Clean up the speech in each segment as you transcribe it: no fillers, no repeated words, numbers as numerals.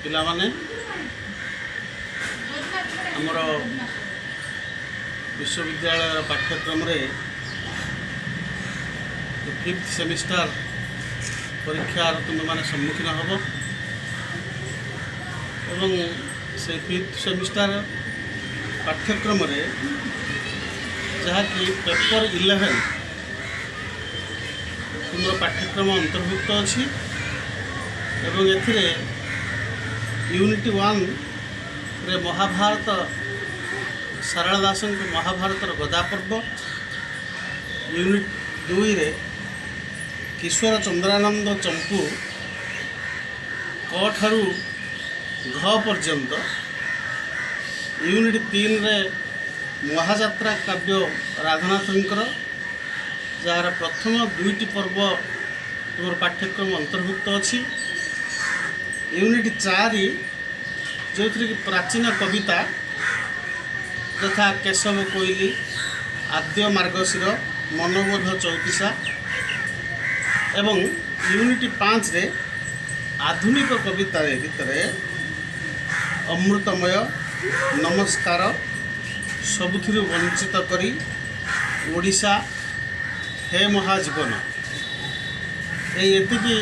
पिला माने हमर विश्वविद्यालय पाठ्यक्रम रे 5th सेमिस्टर परीक्षार तुम मैंने सम्मुखीन हम एवं से 5th सेमिस्टर पाठ्यक्रम रे जहाँकि पेपर 11 तुम पाठ्यक्रम अंतर्भुक्त अच्छी एवं एथिरे यूनिट 1 रे महाभारत सारला दासन को महाभारतर गदा पर्व, यूनिट 2 रे किशोर चंद्रानंद चंपू क ठारू घ पर्यंत, यूनिट 3 रे महाजात्रा काव्य राधानाथंकर जार प्रथम 2टी पर्व तुम पाठ्यक्रम अंतर्भुक्त अच्छी, यूनिट 4 जो थी प्राचीन कविता यथा केशव कोइली, आद्य मार्गशीर, मनोबोध चौतीसा एवं यूनिट 5 रे आधुनिक कविता भितर अमृतमय, नमस्कार, सबुथिरु वंचित करी, ओडिशा, हे महाजीवन एतिकी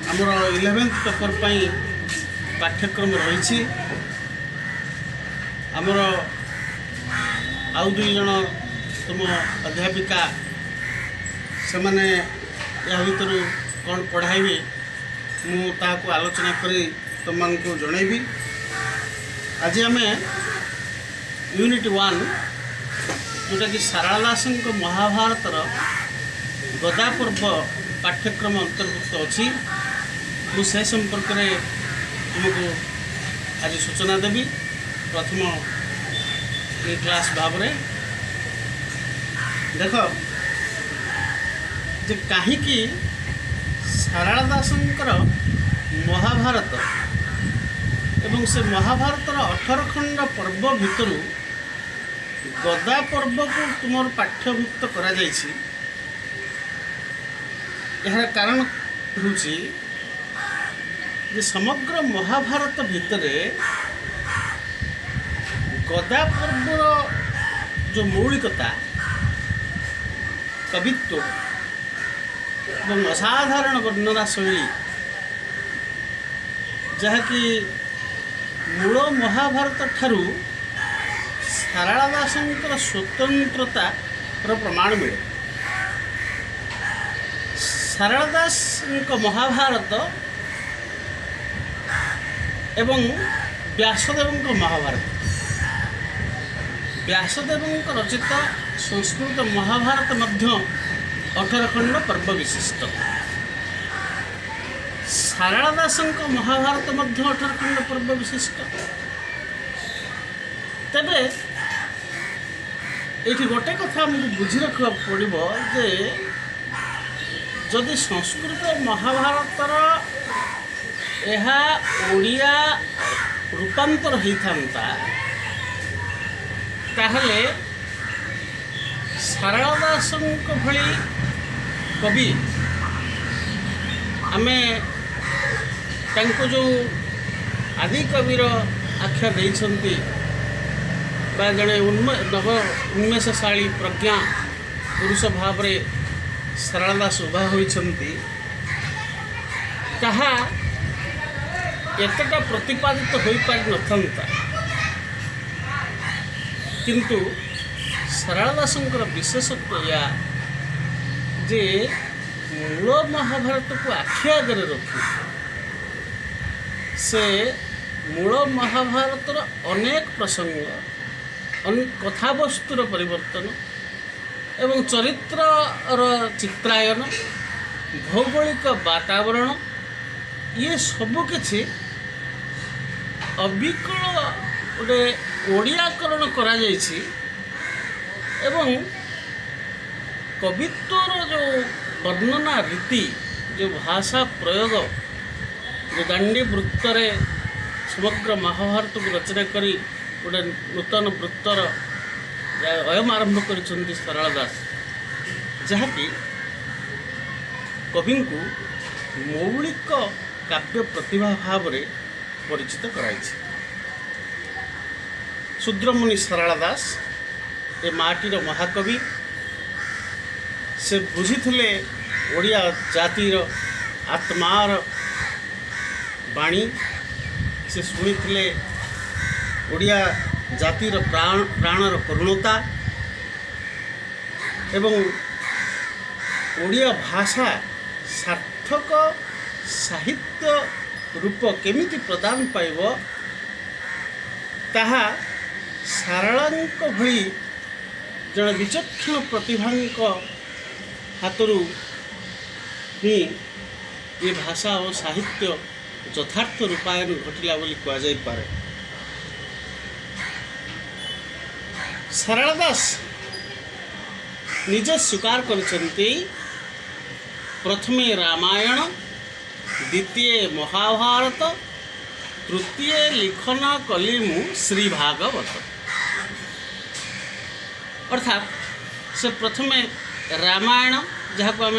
आमर 11th पेपर पाई पाठ्यक्रम रही। आमर आउ 2 जन तुम अध्यापिका से मैंने या भर कौन पढ़ाइबे मुझे आलोचना करी तुम को जनइबी। आज आम यूनिट 1 जोटा कि सारला दासन को महाभारतर गदा पर्व पाठ्यक्रम अंतर्भुक्त अच्छी मुझे संपर्क में तुमको आज सूचना देवी। प्रथम ये क्लास भाव रे देख जे कहीं सारला दासंकर महाभारत एवं से महाभारतर 18 खंड पर्व भितर गदा पर्व को तुम पाठ्यभुक्त करा जायछि। यार कारण होछि जे समग्र महाभारत भितर गदा पर्वर जो मौलिकता, कवित्व एवं असाधारण वर्णना शैली जहाँकि मूल महाभारत ठारू सारला दासंकर स्वतंत्रता प्रमाण मिले। सारला दास महाभारत एवं व्यासदेव महाभारत, व्यासदेव रचित संस्कृत महाभारत मध्य 18 खंड पर्व विशिष्ट, सारला दासन महाभारत मध्य 18 खंड पर्व विशिष्ट। तेबे ये गोटे कथा आमको बुझी रखा पड़ो जे जदि संस्कृत महाभारतर यह ओडिया रूपांतर होता ताहले सारला दासन भली कवि आमे तांको जो आदि कविर आख्या देइछंती बा जड़े नव उन्मेषशाली प्रज्ञा पुरुष भाव रे सारला दास उभा होइछंती ताहा एतटा प्रतिपादित हो पारि नथंता, किंतु सारला दासंकर विशेषत्व या जे मूल महाभारत को आखि आगे रखी से मूल महाभारतर अनेक प्रसंग, कथावस्तुर परिवर्तन एवं चरित्रर चित्रायन, भौगोलिक वातावरण ये सबु किछि अविकल गोटे ओडियाकरण करा जायछि एवं कवित्वर जो वर्णना रीति, जो भाषा प्रयोग, जो दांडी वृत्तर समग्र महाभारत को रचना करी गोटे नूतन वृत्तर अयम आरंभ कर सारला दास, जहाँकि कवि को मौलिक काव्य प्रतिभा भाव में परिचित कराई। शूद्रमुनि सारला दास ए माटीर महाकवि से बुझी ओडिया जातिर आत्मार बाणी से शुणी ओडिया जातिर प्राणर करुणता एवं ओडिया भाषा सार्थक साहित्य रूप केमिति प्रदान पाइब ताहा सारलांक भली जन विचक्षण प्रतिभांक हाथरू ही ये भाषा और साहित्य यथार्थ रूपायन घटिला बोली कह जाई पारे। सारला दास निजे स्वीकार करछन्ति प्रथमे रामायण, द्वितीय महाभारत, तृतीय लिखन कली मु श्री भागवत। अर्थात से प्रथमे रामायण जहाँ को आम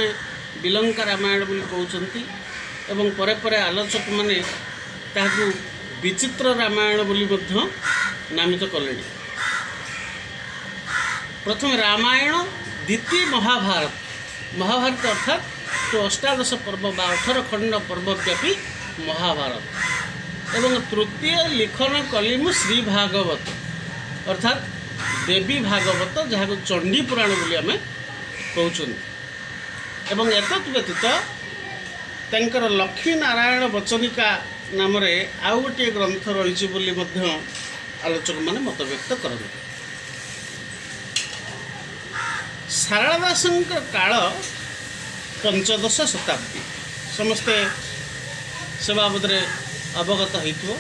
बिलंका रामायण बोली कहते एवं परे परे आलोचक माने ताकू विचित्र रामायण बोली नामित कले। प्रथम रामायण, द्वितीय महाभारत। महाभारत अर्थात तो 18 पर्व बा 18 खंड पर्वव्यापी महाभारत एवं तृतीय लिखन कलिमु श्री भागवत अर्थात देवी भागवत जहाँ को चंडी पुराण बोली आम कहते। एवं एतत् व्यतीत तंकर लक्ष्मी नारायण वचनिका नाम रे आउ गोटे ग्रंथ रही बोली आलोचक माने मत व्यक्त करते। सारला दासंक काल पंचदश शताब्दी समस्ते से बाबद अवगत हो।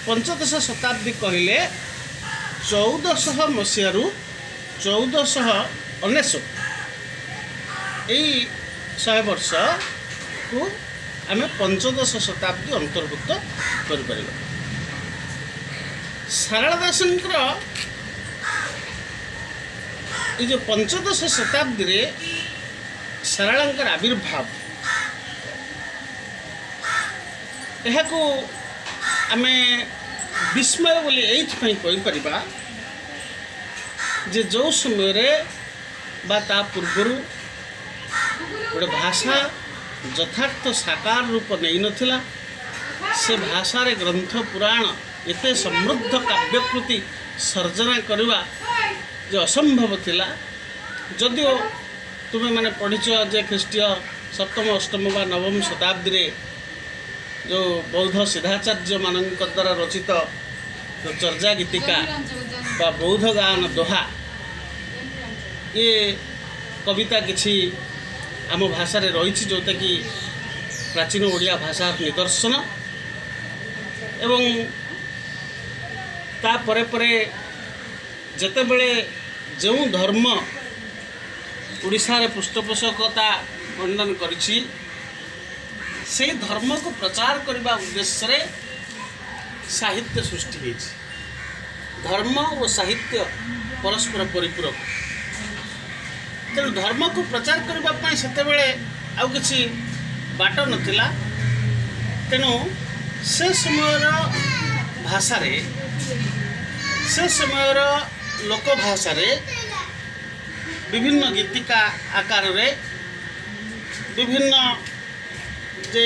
पंचदश शताब्दी कहले 1400 मसीह 1499 यही 100 वर्ष को आम पंचदश शताब्दी अंतर्भुक्त कर। सारला दासंकर ये जो पंचदश शताब्दी रे सारलांकर आविर्भाव यह को आम विस्मय बोली यही कहीपर जे जो समय रे बा ता पूर्वर गोटे भाषा यथार्थ साकार रूप नहीं नथिला। से भाषा रे ग्रंथ पुराण एते समृद्ध काव्यकृति सर्जना करवा जो असंभव थिला। जदिओ तुम्हें माने पढ़ीच जे ख्रीष्टीय 7म 8म बा 9म शताब्दी रे जो बौद्ध सिद्धाचार्य मानक द्वारा रचित जो चर्चा गीतिका बा बौद्ध गान दोहा ये कविता किछि आम भाषा रे रही जोटा कि प्राचीन ओडिया भाषा निदर्शन एवं ता परे परे जेते बेले जो धर्म ओडिशा रे पृष्ठपोषकता वर्णन करिछि से धर्म को प्रचार करने उद्देश्य रे साहित्य सृष्टि होइछि। धर्म और साहित्य परस्पर परिपूरक। तेणु धर्म को प्रचार करने से आउ किछि बाट नथिला। तेणु से समय भाषा रे से समय लोक भाषा रे विभिन्न गीतिका आकार रे विभिन्न जे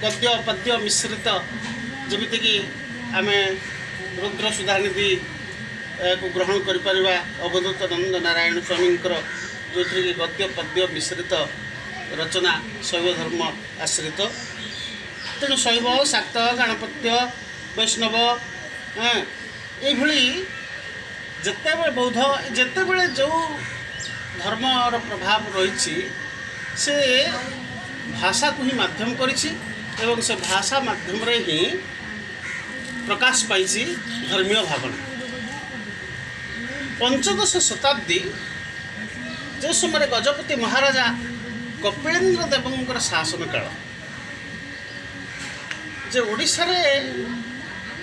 गद्य पद्य मिश्रित जमिति कि आम रुद्र सुधानिधि को ग्रहण कर अवधूत नंद नारायण स्वामी जो कि गद्य पद्य मिश्रित रचना शैव धर्म आश्रित। तेणु शैव शाक्त गणपत्य वैष्णव ये जिते बौद्ध जिते जो धर्मर प्रभाव रही से भाषा को ही माध्यम करिछि एवं से भाषा माध्यम रे ही प्रकाश पाई धर्मीय भावना। पंचदश शताब्दी जो समय गजपति महाराजा कपिलेन्द्र देवंकर शासन काल जे ओडिशा रे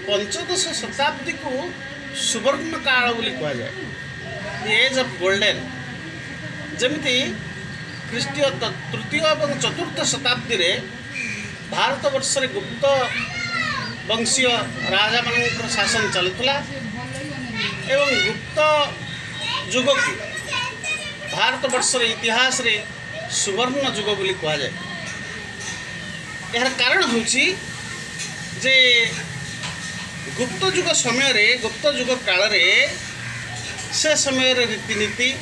पंचदश शताब्दी को सुवर्ण काल बोली कह जाए एज ऑफ गोल्डन। जमिति ख्रीष्टीय तृतीय और चतुर्थ शताब्दी रे भारतवर्ष रे गुप्त वंशीय राजा मान शासन चलुला एवं गुप्त युग को भारतवर्ष रे इतिहास रे सुवर्ण युग बोली कहा जाए। यार कारण होची जे गुप्त युग समय रे गुप्त युग काल रे से समय रे रीतिनीति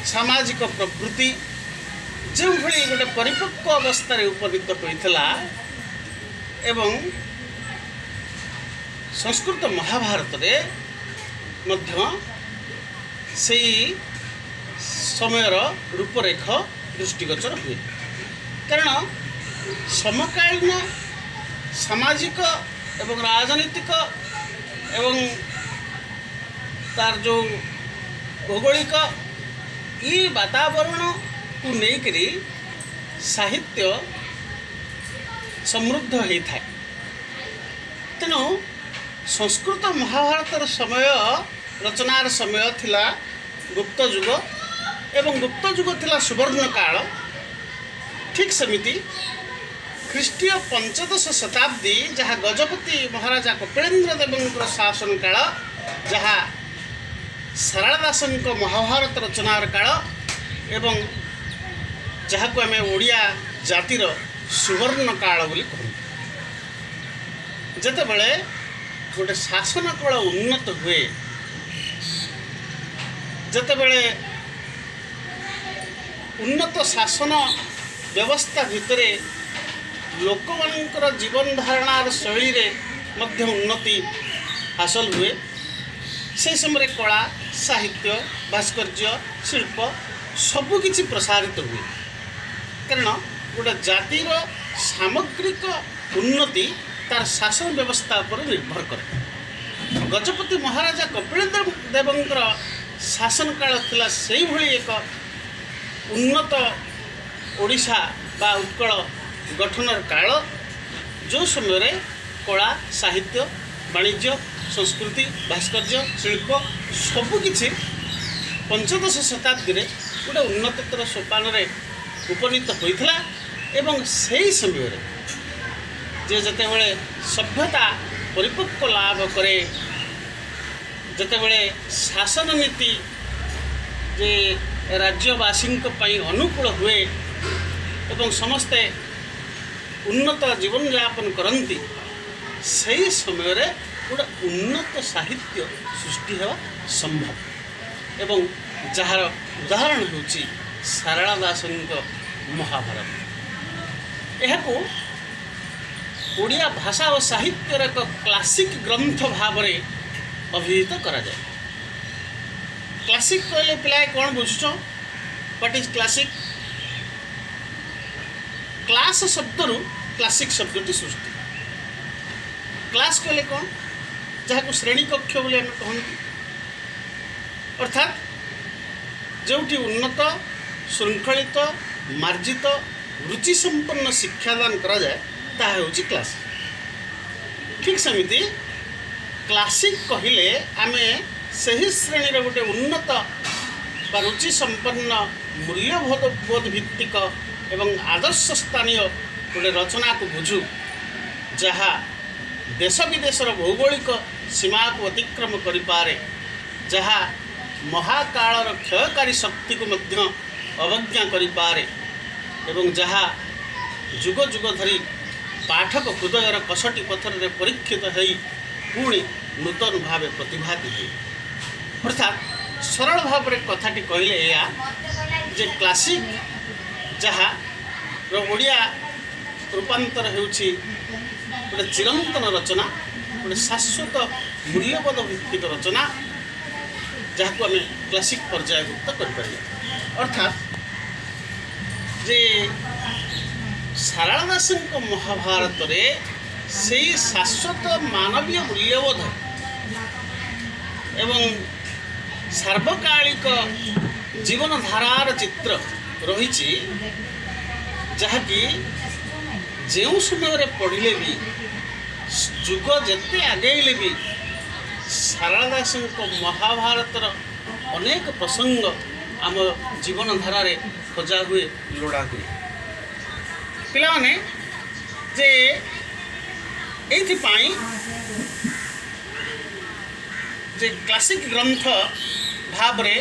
सामाजिक प्रवृत्ति जो भली गोटे परिपक्व अवस्था रे उपनीत होइथला एवं संस्कृत महाभारत रे मध्य से समयर रूपरेख दृष्टिगोचर हुए। कारण समकालीन सामाजिक एवं राजनीतिक एवं तार जो भौगोलिक ये वातावरण को लेकरी साहित्य समृद्ध होता है। तेणु संस्कृत महाभारत समय रचनार समय थिला गुप्त युग एवं गुप्त युग थिला सुवर्ण काल। ठीक सेमिति ख्रीष्टीय पंचदश शताब्दी जहाँ गजपति महाराजा कपिलेन्द्र देव शासन काल जहाँ सारला दासन महाभारत रचनार काल एवं जहाँ को आम ओडिया जातिर सुवर्ण काल बोली कहूँ। जेतेबेले गोटे शासन कल उन्नत हुए जेतेबेले उन्नत शासन व्यवस्था भितर लोक मानकर जीवन धारणार शैली रे मध्य उन्नति हासिल हुए। से समय कला साहित्य भास्कर्य शिल्प सबकिछि प्रसारित हुए। कारण गोटे जातिर सामग्रिक उन्नति तार शासन व्यवस्था पर निर्भर करे। गजपति महाराजा कपिलेन्द्र देवंकर शासन काल थिला सेही भली एक उन्नत ओडिशा बा उत्कल गठनर काल जो समय कला साहित्य वाणिज्य संस्कृति भास्कर्य शिल्प सबकिछि पंचदश शताब्दी रे गोटे उन्नततर सोपान रे उपनीत होइथला। एवं सही समय जे जेतेबेले सभ्यता परिपक्व लाभ करे जेतेबेले शासन नीति जे राज्यवासी अनुकूल हुए एवं समस्ते उन्नत जीवन यापन करती सही समय गोटे उन्नत साहित्य सृष्टि हेबा संभव। एवं जार उदाहरण होची सारला दासन महाभारत। यह ओडिया भाषा और साहित्यर एक क्लासिक ग्रंथ भाव में अभिहित करा जाए। क्लासिक कहले पिलाए कौन बुझुछ व्हाट इज क्लासिक? क्लास शब्द रु क्लासिक शब्दटी सृष्टि। क्लास कहले कौन जहाँ को श्रेणी कक्ष बोले आम कहती अर्थात जोटी उन्नत श्रृंखलित मार्जित रुचि संपन्न शिक्षादान करा जाए ताहा होची क्लास। ठीक सेमिति क्लासिक कहले आमे सही श्रेणी रे गोटे उन्नत बा रुचि संपन्न मूल्यबोध भित्तिक एवं आदर्श स्थानीय गोटे रचना को बुझू जहाँ देश विदेशर भौगोलिक सीमा को अतिक्रम करिपारे, जहाँ महाकालर क्षयकारी शक्ति को मध्य अवज्ञा करिपारे एवं जहाँ जुग जुग धरी पाठक हृदयर कसटी पथर रे परीक्षित होई पुणी नूतन भाव प्रतिभाति हुए। अर्थात सरल भाव में कथाटी कहले या जे क्लासिक जहाँ ओडिया रूपांतर होउछि गोटे चिरंतन रचना गोटे शाश्वत मूल्यबोध भित्तिक रचना जहाँ को आम क्लासिक पर्यायभुक्त कर। अर्थात जे सारला दासन महाभारत रे से शाश्वत मानवीय मूल्यबोध एवं सार्वकालिक जीवन धारार चित्र रही जहाँकि जो समय पढ़ले भी जुग जिते आगेले भी सारला दासन महाभारतर अनेक प्रसंग आम जीवन धारा खोजा हुए लोड़ा हुए। पिलाने ଯେ ଏଇଥିପାଇଁ ଯେ କ୍ଲାସିକ୍ ଗ୍ରନ୍ଥ ଭାବରେ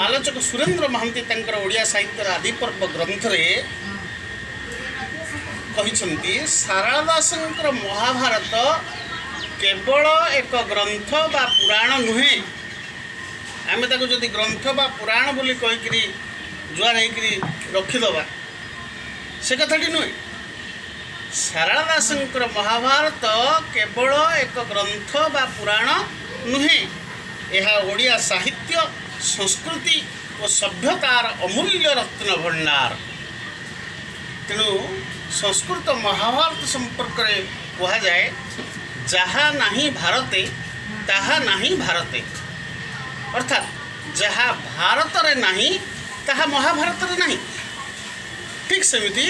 ଆଲୋଚକ ସୁରେନ୍ଦ୍ର ମହାନ୍ତି ତାଙ୍କର ଓଡ଼ିଆ ସାହିତ୍ୟର ଆଦିପର୍ବ ଗ୍ରନ୍ଥରେ କହିଛନ୍ତି ସାରଳା ଦାସଙ୍କର ମହାଭାରତ କେବଳ ଏକ ଗ୍ରନ୍ଥ ବା ପୁରାଣ ନୁହେଁ। ଆମେ ତାକୁ ଯଦି ଗ୍ରନ୍ଥ ବା ପୁରାଣ ବୋଲି କହିକିରି ଜୁହାର ହେଇକିରି ରଖିଦେବା ସେ କଥାଟି ନୁହେଁ। ସାରଳା ଦାସଙ୍କର ମହାଭାରତ କେବଳ ଏକ ଗ୍ରନ୍ଥ ବା ପୁରାଣ ନୁହେଁ, ଏହା ଓଡ଼ିଆ ସାହିତ୍ୟ ସଂସ୍କୃତି ଓ ସଭ୍ୟତାର ଅମୂଲ୍ୟ ରତ୍ନ ଭଣ୍ଡାର। ତେଣୁ ସଂସ୍କୃତ ମହାଭାରତ ସମ୍ପର୍କରେ କୁହାଯାଏ ଯାହା ନାହିଁ ଭାରତେ ତାହା ନାହିଁ ଭାରତେ, ଅର୍ଥାତ୍ ଯାହା ଭାରତରେ ନାହିଁ ତାହା ମହାଭାରତରେ ନାହିଁ। ଠିକ୍ ସେମିତି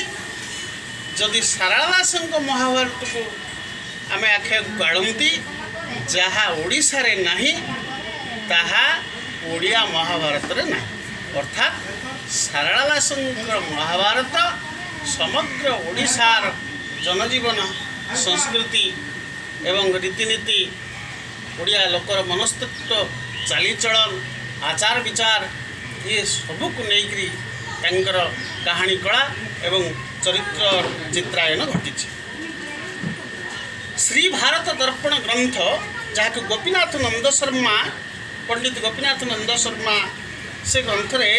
ଯଦି ସାରଳା ଦାସଙ୍କ ମହାଭାରତକୁ ଆମେ ଆଖିକୁ ଗାଳନ୍ତି, ଯାହା ଓଡ଼ିଶାରେ ନାହିଁ ତାହା ଓଡ଼ିଆ ମହାଭାରତରେ ନାହିଁ। ଅର୍ଥାତ୍ ସାରଳା ଦାସଙ୍କର ମହାଭାରତ ସମଗ୍ର ଓଡ଼ିଶାର ଜନଜୀବନ ସଂସ୍କୃତି ଏବଂ ରୀତିନୀତି, ଓଡ଼ିଆ ଲୋକର ମନସ୍ତତ୍ଵ, ଚାଲିଚଳନ, ଆଚାର ବିଚାର ଏ ସବୁକୁ ନେଇକରି ତାଙ୍କର କାହାଣୀ କଳା ଏବଂ ଚରିତ୍ର ଚିତ୍ରାୟନ ଘଟିଛି। ଶ୍ରୀ ଭାରତ ଦର୍ପଣ ଗ୍ରନ୍ଥ, ଯାହାକୁ ଗୋପୀନାଥ ନନ୍ଦ ଶର୍ମା, ପଣ୍ଡିତ ଗୋପୀନାଥ ନନ୍ଦ ଶର୍ମା ସେ ଗ୍ରନ୍ଥରେ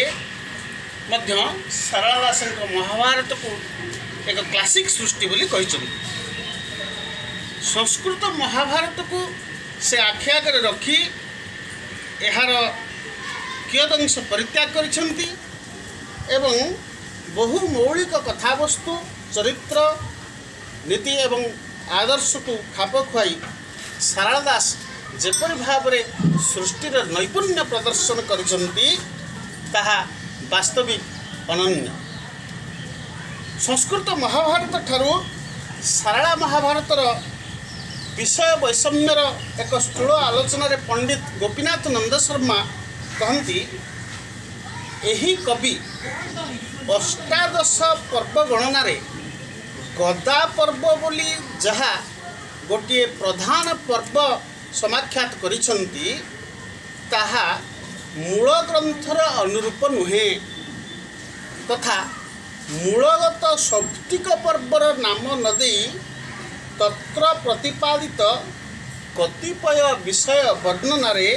ମଧ୍ୟ ସାରଳା ଦାସଙ୍କ ମହାଭାରତକୁ ଏକ କ୍ଲାସିକ୍ ସୃଷ୍ଟି ବୋଲି କହିଛନ୍ତି। ସଂସ୍କୃତ ମହାଭାରତକୁ ସେ ଆଖି ଆଗରେ ରଖି ଏହାର କିୟଦଂଶ ପରିତ୍ୟାଗ କରିଛନ୍ତି ଏବଂ ବହୁ ମୌଳିକ କଥାବସ୍ତୁ, ଚରିତ୍ର, ନୀତି ଏବଂ ଆଦର୍ଶକୁ ଖାପ ଖୁଆଇ ସାରଳା ଦାସ ଯେପରି ଭାବରେ ସୃଷ୍ଟିର ନୈପୁଣ୍ୟ ପ୍ରଦର୍ଶନ କରିଛନ୍ତି ତାହା ବାସ୍ତବିକ ଅନନ୍ୟ। ସଂସ୍କୃତ ମହାଭାରତ ଠାରୁ ସାରଳା ମହାଭାରତର ବିଷୟ ବୈଷମ୍ୟର ଏକ ସ୍ଥୂଳ ଆଲୋଚନାରେ ପଣ୍ଡିତ ଗୋପୀନାଥ ନନ୍ଦ ଶର୍ମା କହନ୍ତି, ଏହି କବି ଅଷ୍ଟାଦଶ ପର୍ବ ଗଣନାରେ ଗଦା ପର୍ବ ବୋଲି ଯାହା ଗୋଟିଏ ପ୍ରଧାନ ପର୍ବ ସମାଖ୍ୟାତ କରିଛନ୍ତି ତାହା ମୂଳ ଗ୍ରନ୍ଥର ଅନୁରୂପ ନୁହେଁ ତଥା ମୂଳଗତ ସୌପ୍ତିକ ପର୍ବର ନାମ ନ ଦେଇ ତତ୍ର ପ୍ରତିପାଦିତ କତିପୟ ବିଷୟ ବର୍ଣ୍ଣନାରେ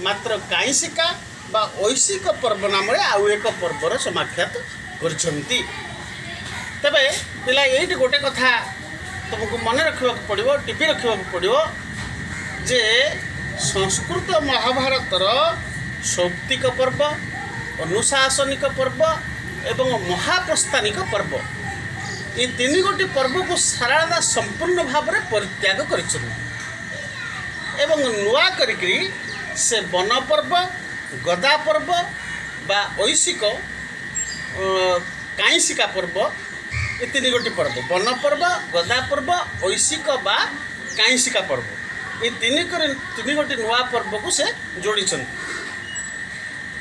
ମାତ୍ର କାଇଁସିକା ବା ଐଶିକ ପର୍ବ ନାମରେ ଆଉ ଏକ ପର୍ବର ସମାଖ୍ୟାତ କରିଛନ୍ତି। ତେବେ ପିଲା ଏଇଠି ଗୋଟେ କଥା ତୁମକୁ ମନେ ରଖିବାକୁ ପଡ଼ିବ, ଟିପି ରଖିବାକୁ ପଡ଼ିବ ଯେ ସଂସ୍କୃତ ମହାଭାରତର ସୌପ୍ତିକ ପର୍ବ, ଅନୁଶାସନିକ ପର୍ବ ଏବଂ ମହାପ୍ରସ୍ଥାନିକ ପର୍ବ, ଏ ତିନି ଗୋଟି ପର୍ବକୁ ସାରଳା ଦାସ ସମ୍ପୂର୍ଣ୍ଣ ଭାବରେ ପରିତ୍ୟାଗ କରିଛନ୍ତି ଏବଂ ନୂଆ କରିକିରି ସେ ବନ ପର୍ବ, ଗଦା ପର୍ବ ବା ଐଶିକ କାଇଁସିକା ପର୍ବ, ଏ ତିନି ଗୋଟି ପର୍ବ, ବନ ପର୍ବ, ଗଦା ପର୍ବ, ଐଶିକ ବା କାଇଁସିକା ପର୍ବ, ଏ ତିନି ଗୋଟି ନୂଆ ପର୍ବକୁ ସେ ଯୋଡ଼ିଛନ୍ତି।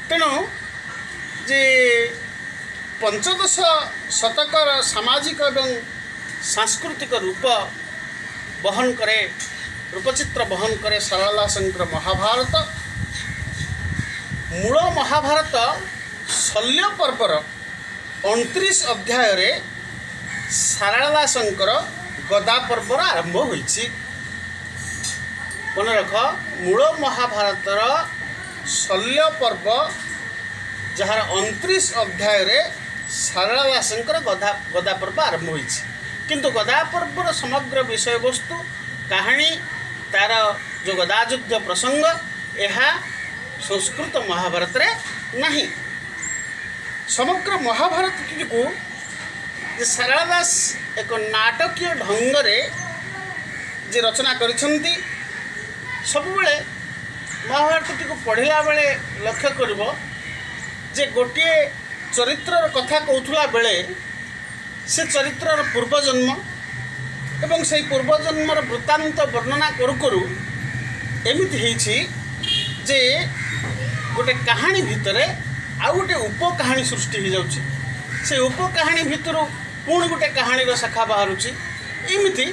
ତେଣୁ ଯେ ପଞ୍ଚଦଶ ଶତକର ସାମାଜିକ ଏବଂ ସାଂସ୍କୃତିକ ରୂପଚିତ୍ର ବହନ କରେ ସାରଳା ଦାସଙ୍କର ମହାଭାରତ। ମୂଳ ମହାଭାରତ ଶଲ୍ୟ ପର୍ବର 29 ଅଧ୍ୟାୟରେ ସାରଳା ଦାସଙ୍କର ଗଦା ପର୍ବର ଆରମ୍ଭ ହୋଇଛି। ମନେ ରଖ, ମୂଳ ମହାଭାରତର ଶଲ୍ୟ ପର୍ବ ଯାହାର 29 ଅଧ୍ୟାୟରେ ସାରଳା ଦାସଙ୍କର ଗଦା ପର୍ବ ଆରମ୍ଭ ହୋଇଛି। କିନ୍ତୁ ଗଦା ପର୍ବର ସମଗ୍ର ବିଷୟବସ୍ତୁ, କାହାଣୀ, ତା'ର ଯେଉଁ ଗଦା ଯୁଦ୍ଧ ପ୍ରସଙ୍ଗ, ଏହା ସଂସ୍କୃତ ମହାଭାରତରେ ନାହିଁ। ସମଗ୍ର ମହାଭାରତଟିକୁ ଯେ ସାରଳା ଦାସ ଏକ ନାଟକୀୟ ଢଙ୍ଗରେ ଯେ ରଚନା କରିଛନ୍ତି, ସବୁବେଳେ ମହାଭାରତଟିକୁ ପଢ଼ିଲା ବେଳେ ଲକ୍ଷ୍ୟ କରିବ ଯେ ଗୋଟିଏ ଚରିତ୍ରର କଥା କହୁଥିଲା ବେଳେ ସେ ଚରିତ୍ରର ପୂର୍ବଜନ୍ମ ଏବଂ ସେହି ପୂର୍ବଜନ୍ମର ବୃତ୍ତାନ୍ତ ବର୍ଣ୍ଣନା କରୁ କରୁ ଏମିତି ହେଇଛି ଯେ ଗୋଟେ କାହାଣୀ ଭିତରେ ଆଉ ଗୋଟେ ଉପକାହାଣୀ ସୃଷ୍ଟି ହୋଇଯାଉଛି। ସେ ଉପକାହାଣୀ ଭିତରୁ पुणी गोटे कहानी शाखा बाहरुची एमती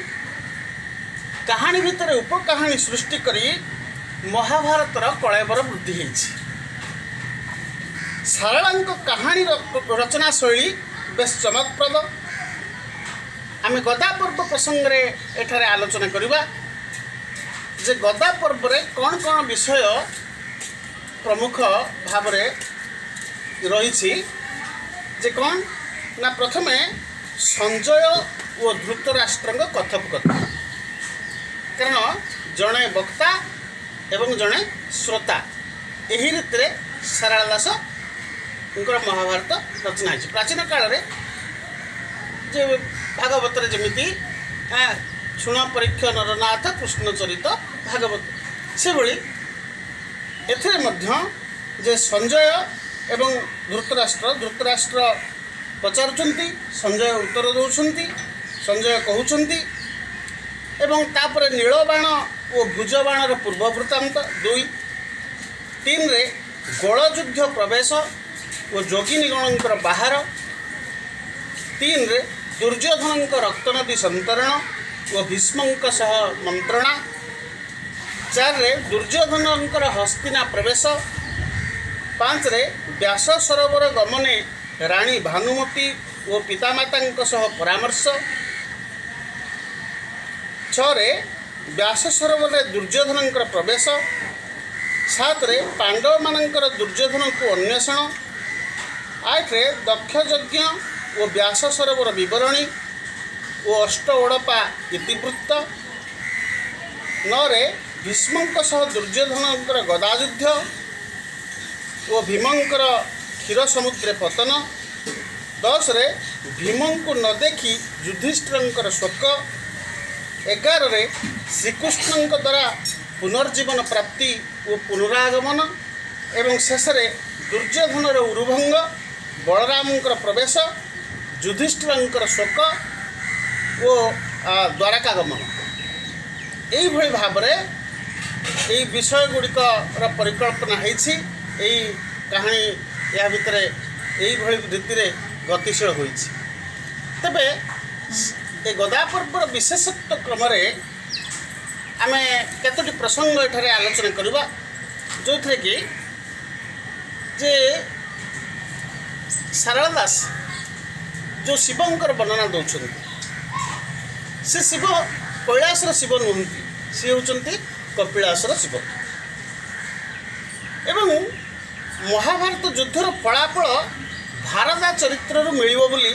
कहानी भितर उपकहानी सृष्टि करी महाभारतर कलयबर वृद्धि होती। सारला कहानी रचना शैली बेस चमकप्रद। आम गदा पर्व प्रसंग में एठारे आलोचना करवा जे गदा पर्व रे कौन कौन विषय प्रमुख भाव रही जे कौन ना प्रथमे संजय और धृतराष्ट्र कथोपकथन, कारण जड़े वक्ता एवं जड़े श्रोता यही रीति सारला दास महाभारत रचना है। प्राचीन काल में जे भागवत जमी क्षुण परीक्ष नरनाथ कृष्ण चरित भागवत से भली जे संजय एवं धृतराष्ट्र पचारुंट, संजय उत्तर दौरान, संजय कहते एवं तापर नीलबाण और भुजबाणर पूर्व वृत्तांत 2-3 रे गलयुद्ध प्रवेश और जोगिनीगणंकर बाहर, 3 रे दुर्योधन रक्तनदी संतरण और भीष्मंक सह मंत्रणा, 4 रे दुर्योधन हस्तिना प्रवेश, 5 रे व्यास सरोवर गमने राणी भानुमती और पितामाता सह परामर्श, 6 रे व्यास सरोवर रे दुर्योधन प्रवेश, 7 रे पांडव मानकर दुर्योधन को अन्वेषण, 8 रे दक्ष यज्ञ और व्यास सरोवर विवरणी और अष्ट ओडपा इतिवृत्त, 9 रे भीष्मंक सह दुर्योधन गदायुद्ध और भीमंकर क्षीर समुद्रे पतन, 10 रे भीमं को न देखी युधिष्ठिर शोक, 11 रे श्रीकृष्ण द्वारा पुनर्जीवन प्राप्ति और पुनरागमन एवं शेष रे दुर्योधन उरुभंग, बलराम प्रवेश, युधिष्ठिर शोक और द्वारकागमन। यही भाव में यही विषय गुड़िकर परिकल्पना होती कहानी या भितर यही रीति गतिशील होती। तेबे ए गदा पर्वर विशेषत्व क्रम आम केतोटी प्रसंग एठारे आलोचना करवा जो थे कि जे सारला दास जो शिवंकर वर्णना दौरान से शिव कैलासर शिव नुहति, सी होती कपिलासर शिव। एवं महाभारत युद्धर फलाफल भारदा चरित्र मिलिब बोली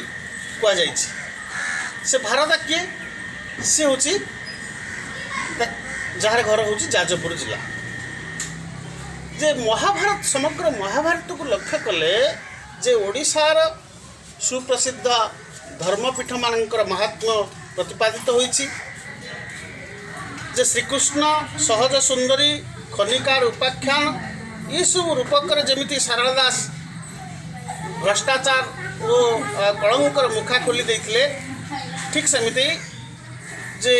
कहुई। से भारदा किए? सी हूँ जार घर हूँ जाजपुर जिला। जे महाभारत समग्र महाभारत को लक्ष्य कले जे ओडिशार सुप्रसिद्ध धर्मपीठ मानकर महात्मा प्रतिपादित होइछि। जे श्रीकृष्ण सहज सुंदरी खनिकार उपाख्यान ये सब रूपक जमीती सारला दास भ्रष्टाचार और कलंकर मुखा खोली देते, ठीक सेमिति जे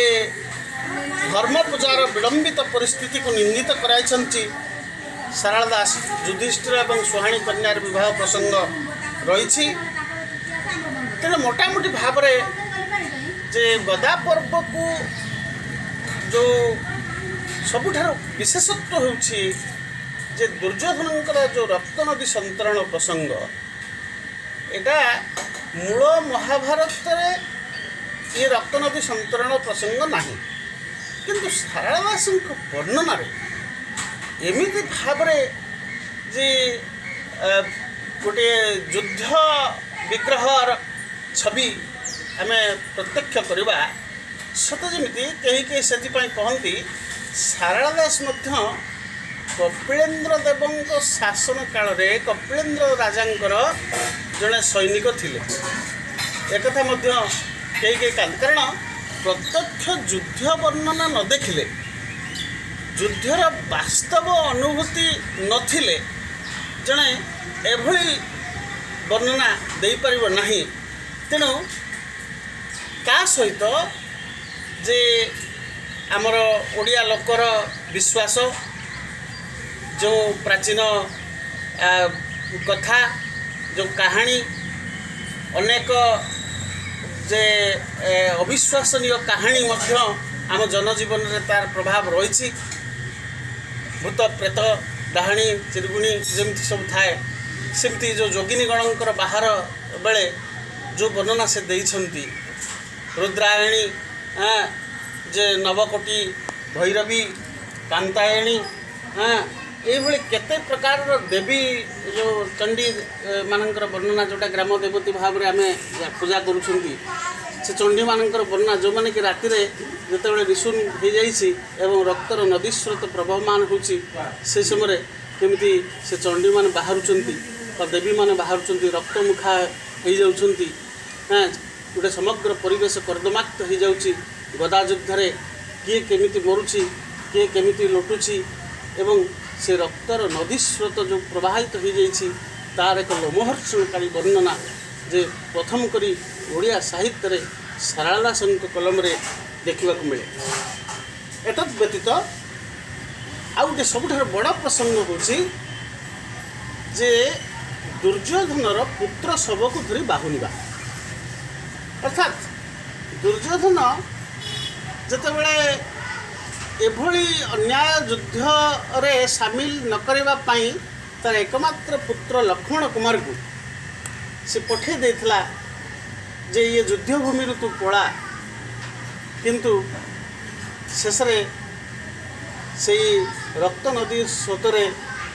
धर्म पूजार विलंबित परिस्थिति को निंदित कराई सारला दास युधिष्ठिर और सुहाणी कन्यार विवाह प्रसंग रही। तेणु मोटामोटी भाव जे गदा पर्व को जो सबुठार विशेषत्व होउछि जे दुर्योधन जो रक्त नदी संतरण प्रसंग एटा मूल महाभारत ये रक्त नदी संतरण प्रसंग नहीं, किंतु सारला दास वर्णन एमती भाव जे गोटे युद्ध विग्रह छवि आम प्रत्यक्ष करवा सत जमी कहीं से कहती सारला दास कपिलेन्द्र देव शासन काल रे कपिलेन्द्र राजांकर जड़े सैनिक थिले। एक कहीं कारण प्रत्यक्ष युद्ध वर्णना न देखिले, युद्धर वास्तव अनुभूति नथिले जड़े एभली वर्णना दे पारिब नाही। तेणु ता सहित जे आमर ओडिया लोकर विश्वास जो प्राचीन कथा जो कहानी अनेक जे अविश्वसनीय कहानी मध्य आम जनजीवन में तार प्रभाव रही। भूत प्रेत डाहाणी चिरगुणी जमी सब थाए सेमती जो जोगिनी गणकर बाहर बेले जो वर्णना से देइछंती रुद्रायणी जे नवकोटी भैरवी कांतायणी ये केते प्रकार देवी जो चंडी मानकर वर्णना जोटा ग्राम देवती भाव में आम पूजा करुँच से चंडी मानकर वर्णना जो मैंने कि राति जिते निशुन हो जाइए रक्तर नदी स्रोत प्रवहमान होची से समय केमिति से चंडी मान बाहर देवी मान बाहर रक्त मुखा हो जाती गोटे समग्र परिवेश कर्दमाक्त हो जाऊँगी गदा युद्धरे किए केमिति मरुची किए केमिति लुटुची एवं से रक्तर नदी स्रोत जो प्रवाहित हो जाइए तार एक लोमहर्षणकारी वर्णना जे प्रथम करी ओडिया साहित्य रे सारला दासन कलम रे देखा मिले। एतद व्यतीत आउ गोटे सबुठार बड़ प्रसंग होची जे दुर्योधनर पुत्र शव को धरी बाहुनिबा अर्थात दुर्योधन जेतेबेले एभली अन्याय युद्ध रे सामिल न करबा पई तार एकमात्र पुत्र लक्ष्मण कुमार को से पठे देथिला जे ये युद्ध भूमि तू पड़ा किंतु शेषरे से रक्त नदी स्रोतरे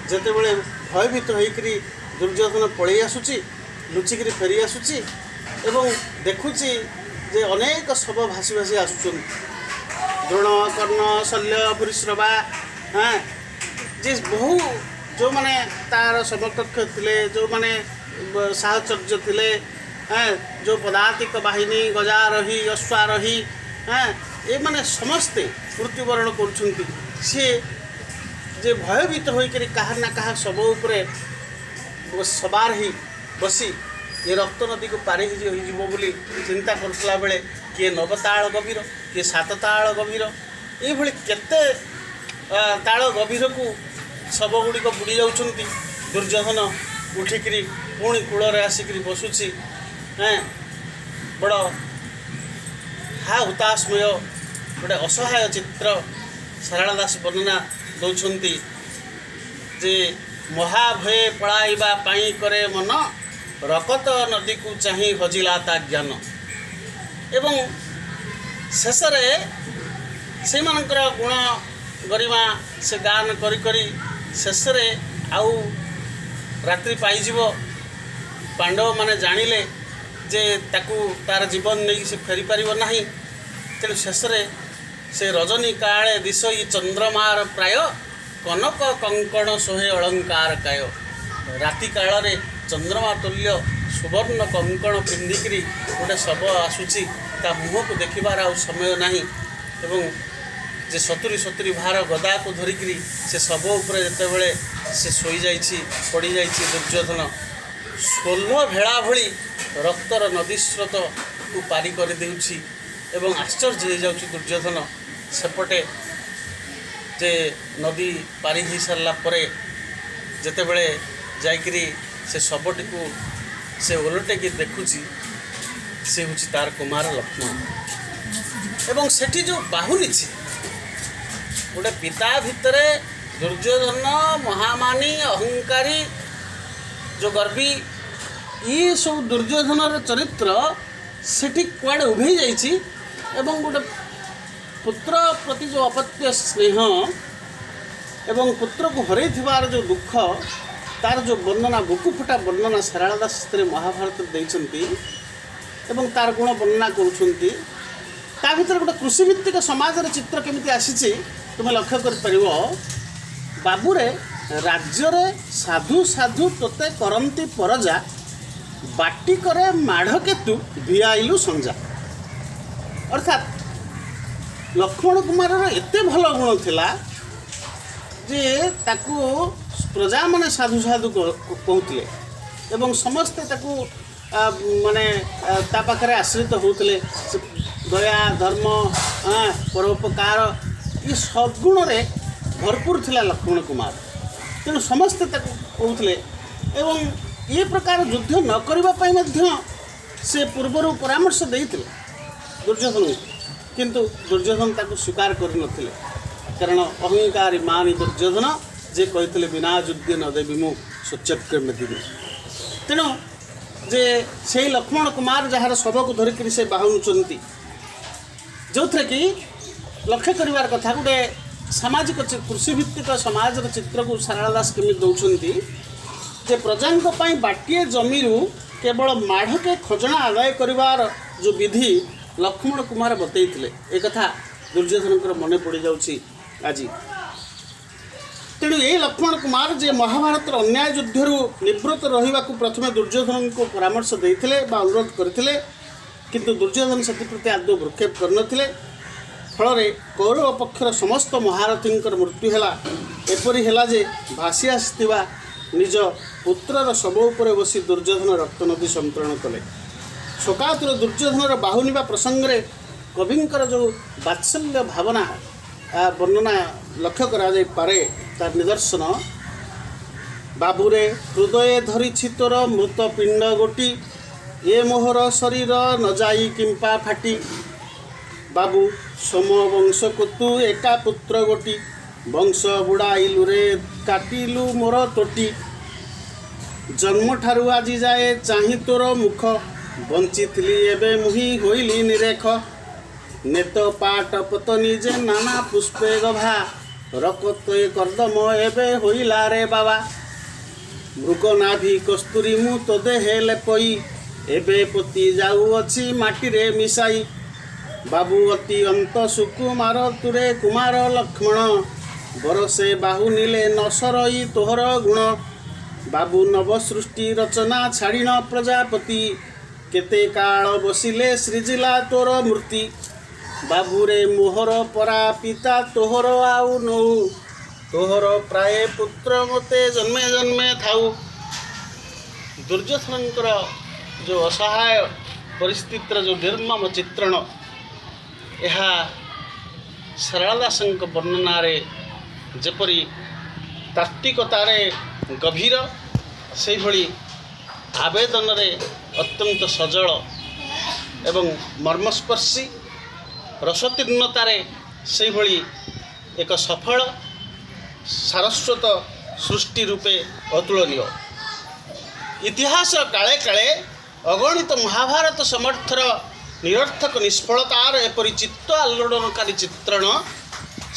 जेतेबेले भयभीत होइकरी दुर्योधन पळै आसुची लुचिकरी फेरी आसुची एवं देखुची जे अनेक शव भासी भासी आसुचन द्रोण कर्ण शल्य भूरिश्रवा जे बहु जो माने तार समकक्ष थिले जो माने साहचर्य थिले जो पदातिक बाहिनी गजारोही अश्वारोही ये माने समस्ते मृत्युवरण करुछंती सी जे भयभीत होकर कहा ना कहा शव उपरे सवार ही बसी ये रक्त नदी को पारि हो बोली चिंता करला बेले किए 9 ताल गभीर किए 7 ताल गभीर ये केते ताल गभीर को शव गुड़िक बुड़ी जाउछंती दुर्योधन उठिकी पुणी कूल आसिक बसुची बड़ हा हुताशमय गोटे असहाय चित्र सारला दास वर्णना दौरान जे महाभये पलाइबा पाई करे मन रकत नदी को चाही हजिला ता ज्ञान एवं शेष से मानकर गुण गरिमा से गान करी करी शेष आउ रात्रि पाइजिव पांडव माने जानिले जे ताकू तार जीवन नहीं से फेरी पारिब नाही तेणु शेष से रजनी काले दिशई चंद्रमार प्राय कनक कंकण सोहे अलंकार काय राति काल रे चंद्रमा तुल्य सुवर्ण कंकण पिंधिकी गोटे शव आसुची ता मुह को देखबार आ समय नाही एवं जे 70 भार गदा को धरिकी से शव उपरे जेतेबेले से सोई जाइछि पड़ी जाइछि दुर्योधन 16 भेड़ा भली रक्तर नदी स्रोत को पारी कर देउछि एवं आश्चर्य हो जाउछि दुर्योधन सेपटे जे नदी पारी हो सारा परे जेतेबेले जाइकरी से शवटी को से ओलटेकी देखुची से हूँ तार कुमार लक्ष्मण एवं सेठी जो बाहुनी गोटे पिता भितर दुर्योधन महामानी अहंकारी जो गर्वी ये सब दुर्योधन चरित्र सेठी कुआड़े उभे जाइछि एवं गोटे पुत्र प्रति जो अपत्य स्नेह एवं पुत्र को हरई थिबार जो दुख तार जो वर्णना बुकु फुटा वर्णना सारला दास महाभारत देइछंती एवं तार गुण वर्णना करुछंती ता भीतर गोटे कृषिभित्तिक समाज चित्र केमिति आसीछि तुम लक्ष्य कर बाबूरे राज्य साधु साधु तोते करंती परजा बाटी करे माढ़ केतु भिआइलु संजा अर्थात लक्ष्मण कुमार एते भल गुण थिला जे ताकू प्रजा माने साधु साधु कहते एवं समस्ते ताकू माने ता पाखरे आश्रित होते दया धर्म परोपकार ये सद्गुण रे भरपूर थिला लक्ष्मण कुमार तेणु समस्ते ताकू कहते एवं ये प्रकार युद्ध न करबा पई मध्य से पूर्वर परामर्श देते दुर्योधन किंतु दुर्योधन ताको स्वीकार करनथिले कारण अहंकारी मानी दुर्योधन जे कहते बिना युद्धे न देवी मु स्वचक्र देवी तेणु जे से लक्ष्मण कुमार जार शव को धरिक से बाहुचंती जो थे कि लक्ष्य करार कथा गोटे सामाजिक कृषिभित्तिक समाज चित्र को सारला दास केमी दौरान जे प्रजा बाटीए जमी केवल माढ़ के खजना आदाय करिवार जो विधि लक्ष्मण कुमार बतईले एक कथा दुर्योधन मन पड़ जाऊँगी आज तेणु ये लक्ष्मण कुमार जे महाभारत अन्याय युद्धरू निवृत्त रहा प्रथम दुर्योधन को परामर्श देते अनुरोध करते किंतु दुर्योधन से प्रति आदौ भ्रुक्षेप करनथिले फल कौरव पक्षर समस्त महारथी मृत्यु है एपरी है जे भासी आसवा निज पुत्रर शव उपर बसी दुर्योधन रक्त नदी संतरण कले शोकातुर दुर्योधन बाहुनिबा प्रसंग में कविंकर जो वात्सल्य भावना वर्णना लक्ष्य करा जाई पारे तार निदर्शन बाबुरे हृदय धरी तोर मृत पिंड गोटी ये मोहर शरीर न जाई किंपा फाटी बाबू सोम वंश को तू एका पुत्र गोटी वंश बुड़ाइलु रे काटिलु मोर तोटी जन्म ठारू आज जाए चाही तोर मुख बंची एबे मुही होइली निरेख नेत पाट पतनी जे नाना पुष्पे गभा रकत करदम एबे होइला रे बाबा मृग नाभि कस्तूरी मु तो देहे लेपई एबे पोती जाऊ अच्छी माटी रे मिसाई बाबू अति अंत सुकुमार तुरे कुमार लक्ष्मण बरसे बाहु नीले नसरई तोहर गुण बाबू नव सृष्टि रचना छाड़ीन प्रजापति केते काल बसिले सृजिला तोर मूर्ति बाबूरे मोहर परा पिता तोहर आउ नौ तोहर प्राय पुत्र मते जन्मे जन्मे थाऊ दुर्योधनकर जो असहाय परिस्थितिर जो निर्मम चित्रण यह सारला दास वर्णन जेपरी तात्विकतार गभीर से भली आवेदन रे अत्यंत सजल एवं मर्मस्पर्शी रसतीर्णतार से भली एक सफल सारस्वत सृष्टि रूपे अतुलनीय इतिहास काले काले अगणित महाभारत समर्थर निरर्थक निष्फलतार एपरी चित्त आलोड़नकारी चित्रण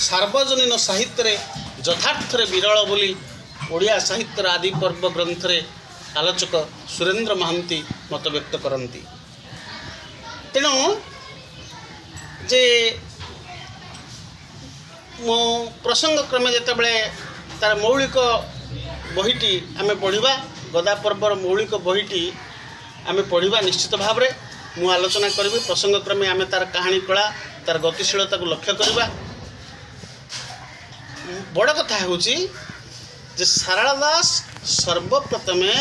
सार्वजनीन साहित्य यथार्थ विरल बोली ओडिया साहित्यर आदि पर्व ग्रंथ आलोचक सुरेंद्र महांती मत व्यक्त करती तेणु जे मो प्रसंग क्रमे जितेबले तार मौलिक बहीटी आमे पढ़ा गदा पर्वर मौलिक बहीटी आमे पढ़ा निश्चित भाव में मु आलोचना करी प्रसंग क्रमे आमे तार कहानी कला तार गतिशीलता को लक्ष्य करवा बड़ कथा होची जे सारला दास सर्वप्रथमे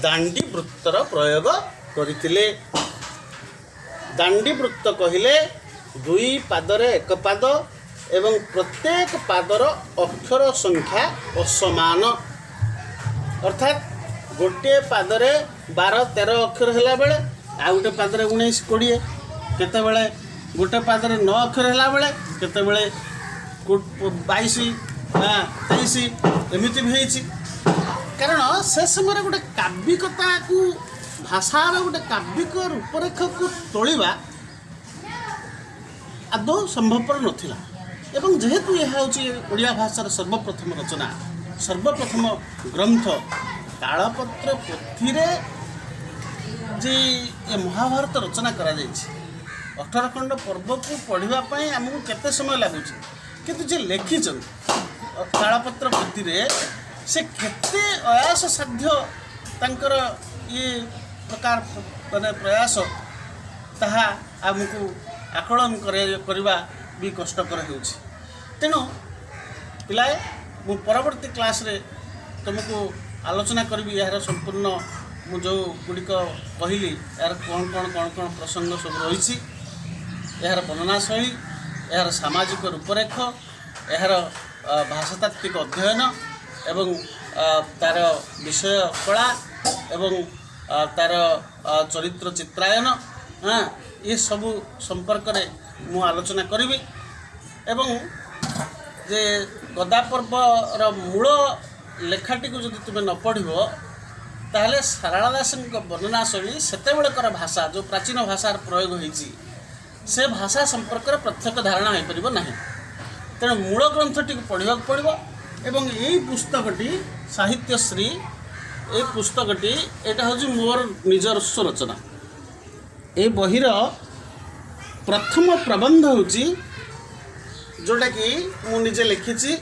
दांडी वृत्तर प्रयोग करथिले दांडी वृत्त कहिले दुई पादरे एक पाद एवं प्रत्येक पादर अक्षर संख्या असमान अर्थात गोटे पादरे 12-13 अक्षर है बेले आ गोटे पादरे 19-20 केते बेले गोटे पादरे 9 अक्षर है बेले केते बेले 22-23 एमती भी होती कारण से समय गोटे काव्यिकता को भाषार गोटे काव्यिक रूपरेख को तोलिबा आदौ संभवपर नथिला एवं जेहेतु यह ओडिया भाषार सर्वप्रथम रचना सर्वप्रथम ग्रंथ तालपत्र पोथी जे ये महाभारत रचना करा जायछि 18 खंड पर्व को पढ़ाई आमको केते समय लगुच किंतु जे लिखिछन तालपत्र पोथी से केते अयास साध्य तांकर ये प्रकार माने प्रयास ताहा आमको आकलन करवा भी कष्टकर होउछि तेणु पिलाए मु परवर्ती क्लास रे तुमको आलोचना करी यार संपूर्ण मु जो गुड़िक कहली यार कौन कौन कौन कौन प्रसंग सब रही यार वर्णना शैली यार सामाजिक रूपरेख यार भाषातात्विक अध्ययन एवं तार विषय कला एवं तार चरित्र चित्रायन ये सबू संपर्क में मु आलोचना करी एवं जे गदा पर्वर मूल लेखाटी को जब तुम्हें न पढ़ ताहले सारला दासन वर्णना शैली सेतेबेलकर भाषा जो प्राचीन भाषार प्रयोग होती से भाषा संपर्क में प्रत्यक्ष धारणा हो पार ना। तेणु मूल ग्रंथटी पढ़ा पड़ो एवं यही पुस्तकटी साहित्यश्री ये पुस्तकटी यहाँ हूँ मोर निजर रचना। ये बहीर प्रथम प्रबंध हूँ जोटा कि मु निजे लिखी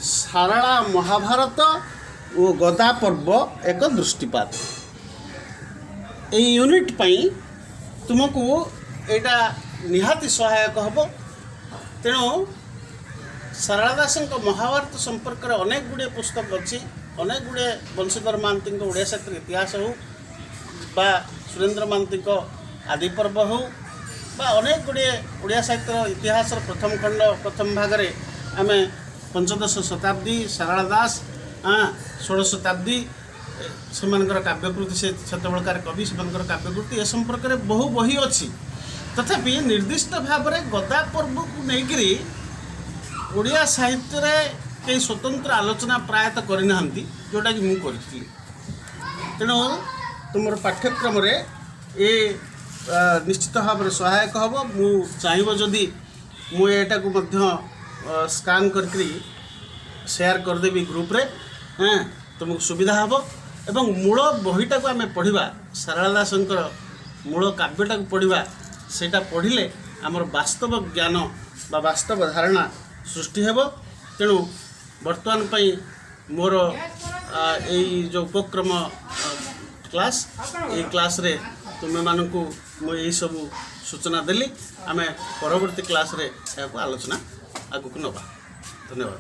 सारला महाभारत और गदा पर्व एक दृष्टिपात। ये यूनिट पई तुमको यहाँ निहाती सहायक हम। तेणु सारला दासन महाभारत संपर्क में अनेक गुड़े पुस्तक अच्छी अनेक गुड़े बंशीधर महांती ओडिया साहित्य इतिहास हो बा सुरेंद्र महांती आदि पर्व हो बा अनेक गुड़े ओडिया साहित्य इतिहास प्रथम खंड प्रथम भाग में आम पंचदश शताब्दी सारला दास 16 शताब्दी से काव्यकृति से बेलकार कवि से काव्यकृति ए संपर्क में बहु बही अच्छी। तथापि निर्दिष्ट भाव में गदा पर्व को लेकर ओडिया साहित्य रे कई स्वतंत्र आलोचना प्रायतः करना जोटा कि मुझे करी। तेणु तुम पाठ्यक्रम ये निश्चित भाव में सहायक हम। मु चाहिए जदि मुझे स्कान करके शेयर करदेवी ग्रुप रे तुमको सुविधा हम एवं मूल बहीटा को आम पढ़ा सारला दासंकर मूल काव्यटा को पढ़ा सेटा पढ़िले आमर वास्तव ज्ञान बा वास्तव धारणा सृष्टि हेब। तेणु वर्तमान पई मोर यही जो उपक्रम क्लास ये क्लास रे तुम मानू मुझे सब सूचना देली आम परवर्ती क्लास रे आलोचना आगक नवा। धन्यवाद।